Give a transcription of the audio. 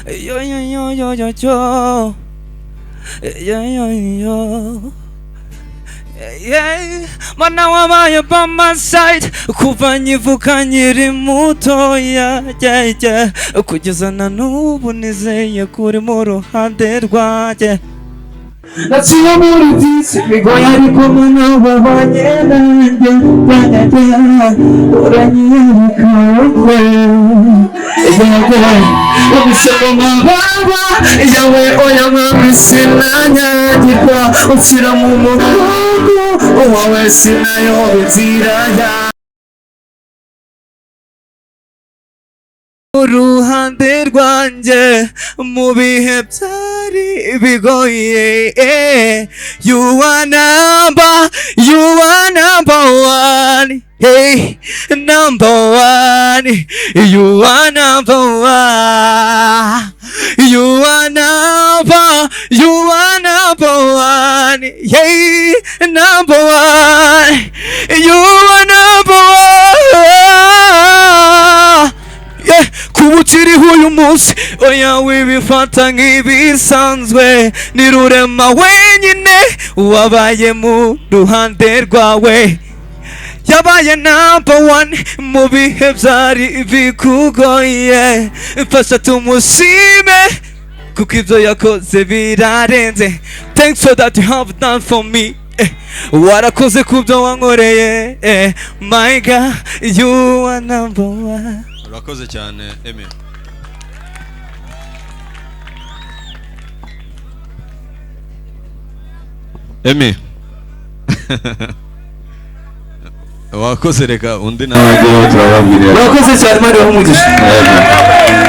yo yo yo yo yo yo yo yo yo yeah. Mana wabaye by my side kuva nyivuka nkiri mutoya yeah, yeah. Kugeza na n'ubu nizeye kuri mu ruhande rwanjye naciye muri byinshi bigoye ariko mana wabanye nanjye uranyereka ubisaba amababa yawe oya mwami sinanyagirwa unshyira mu mugongo wawe sinayoba inzira yawe uruhande rwanjye mu bihe byari bigoye you are number one hey number one you are number one you are number one hey number one you are number one yeah. Kuba ukiriho uyu munsi oya wibifata nk'ibisanzwe ni rurema wenyine wabaye mu ruhande rwawe yabaye number one mu bihe byari bikugoye mfasha tumushime kuko ibyo yakoze birarenze thanks for that you have done for me warakoze kubyo wankoreye my God you are number one. Urakoze cyane Emmy. Emmy. Wakoze reka undi nawe. Wakoze cyane Imana ibahe umugisha.